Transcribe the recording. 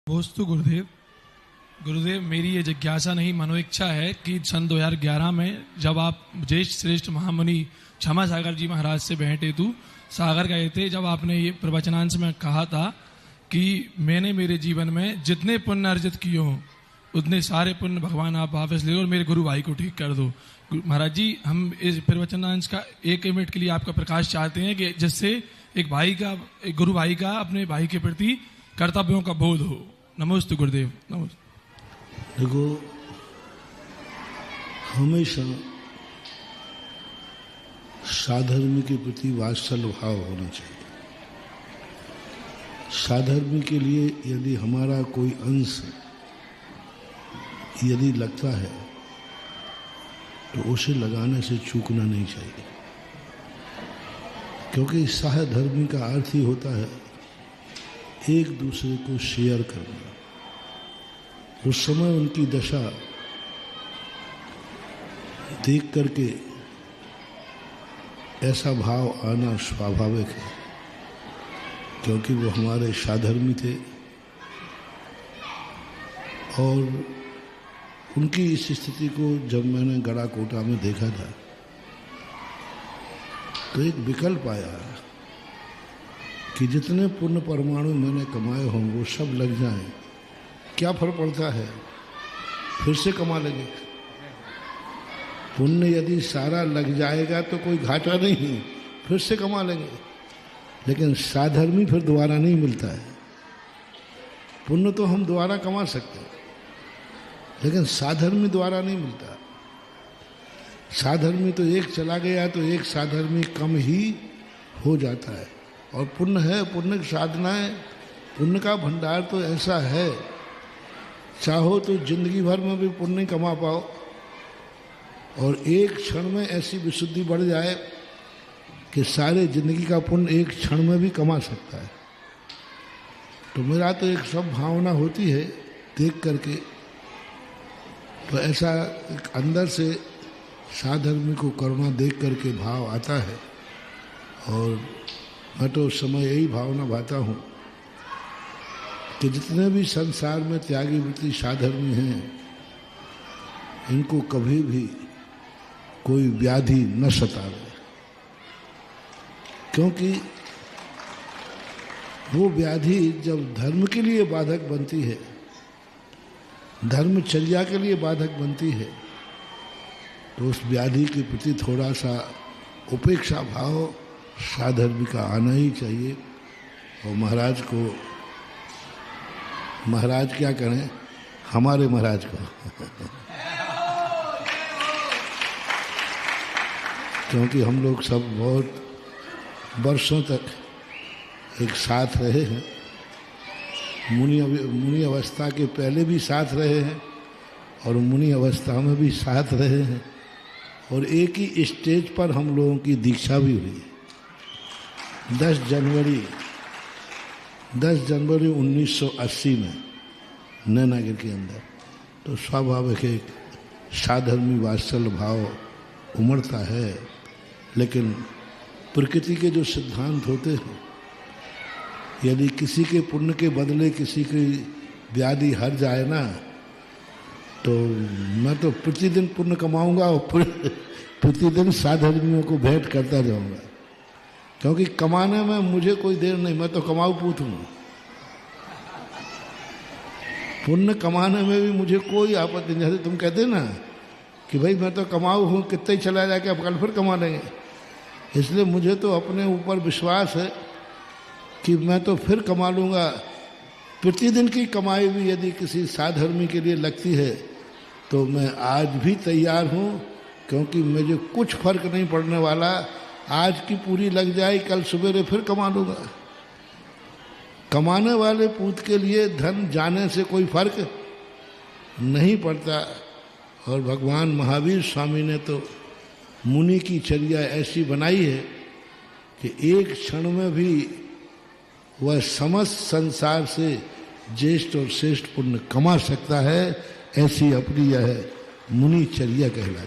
दोस्तों गुरुदेव गुरुदेव मेरी ये जिज्ञासा नहीं मनोइच्छा है कि सन 2011 में जब आप ज्येष्ठ श्रेष्ठ महामुनि क्षमा सागर जी महाराज से भेंट हेतु सागर गए थे, जब आपने ये प्रवचनांश में कहा था कि मैंने मेरे जीवन में जितने पुण्य अर्जित किए हों उतने सारे पुण्य भगवान आप वापस ले लो और मेरे गुरु भाई को ठीक कर दो। महाराज जी, हम इस प्रवचनांश का एक मिनट के लिए आपका प्रकाश चाहते हैं कि जिससे एक गुरु भाई का अपने भाई के प्रति कर्तव्यों का बोध हो। नमस्ते गुरुदेव। नमस्ते। देखो, हमेशा साधर्मी के प्रति वात्सल्य भाव होना चाहिए। साधर्मी के लिए यदि हमारा कोई अंश यदि लगता है तो उसे लगाने से चूकना नहीं चाहिए, क्योंकि सहधर्मी का अर्थ ही होता है एक दूसरे को शेयर करना। उस समय उनकी दशा देख करके ऐसा भाव आना स्वाभाविक है, क्योंकि वो हमारे साधर्मी थे और उनकी इस स्थिति को जब मैंने गड़ा कोटा में देखा था तो एक विकल्प आया कि जितने पुण्य परमाणु मैंने कमाए हों वो सब लग जाएं, क्या फर्क पड़ता है, फिर से कमा लेंगे। पुण्य यदि सारा लग जाएगा तो कोई घाटा नहीं, फिर से कमा लेंगे। लेकिन साधर्मी फिर दोबारा नहीं मिलता है। पुण्य तो हम दोबारा कमा सकते हैं, लेकिन साधर्मी द्वारा नहीं मिलता। साधर्मी तो एक चला गया तो एक साधर्मी कम ही हो जाता है। और पुण्य है, पुण्य की साधना है, पुण्य का भंडार तो ऐसा है, चाहो तो जिंदगी भर में भी पुण्य नहीं कमा पाओ और एक क्षण में ऐसी विशुद्धि बढ़ जाए कि सारे जिंदगी का पुण्य एक क्षण में भी कमा सकता है। तो मेरा तो एक सब भावना होती है देख करके, तो ऐसा एक अंदर से साधर्मी को करुणा देख करके भाव आता है। और मैं तो उस समय यही भावना भाता हूँ कि जितने भी संसार में त्यागी वृत्ति साधर्मी हैं, इनको कभी भी कोई व्याधि न सतावे, क्योंकि वो व्याधि जब धर्म के लिए बाधक बनती है, धर्मचर्या के लिए बाधक बनती है, तो उस व्याधि के प्रति थोड़ा सा उपेक्षा भाव साधर्मी का आना ही चाहिए। और महाराज क्या करें, हमारे महाराज को क्योंकि हम लोग सब बहुत वर्षों तक एक साथ रहे हैं, मुनि अवस्था के पहले भी साथ रहे हैं और मुनि अवस्था में भी साथ रहे हैं, और एक ही स्टेज पर हम लोगों की दीक्षा भी हुई। 10 जनवरी 1980 में नैनागिर के अंदर। तो स्वाभाविक एक साधर्मी वात्सल्य भाव उमड़ता है, लेकिन प्रकृति के जो सिद्धांत होते हैं, यदि किसी के पुण्य के बदले किसी की व्याधि हर जाए ना, तो मैं तो प्रतिदिन पुण्य कमाऊंगा और प्रतिदिन साधर्मियों को भेंट करता जाऊंगा, क्योंकि कमाने में मुझे कोई देर नहीं, मैं तो कमाऊ पूत हूँ। पुण्य कमाने में भी मुझे कोई आपत्ति नहीं। जैसे तुम कहते ना कि भाई मैं तो कमाऊ हूँ, कितना ही चला जाके अब कल फिर कमा लेंगे, इसलिए मुझे तो अपने ऊपर विश्वास है कि मैं तो फिर कमा लूँगा। प्रतिदिन की कमाई भी यदि किसी साधर्मी के लिए लगती है तो मैं आज भी तैयार हूँ, क्योंकि मुझे कुछ फर्क नहीं पड़ने वाला। आज की पूरी लग जाए, कल सवेरे फिर कमा लूँगा। कमाने वाले पूत के लिए धन जाने से कोई फर्क नहीं पड़ता। और भगवान महावीर स्वामी ने तो मुनि की चर्या ऐसी बनाई है कि एक क्षण में भी वह समस्त संसार से ज्येष्ठ और श्रेष्ठ पुण्य कमा सकता है। ऐसी अपनी यह मुनि चर्या कहलाती है।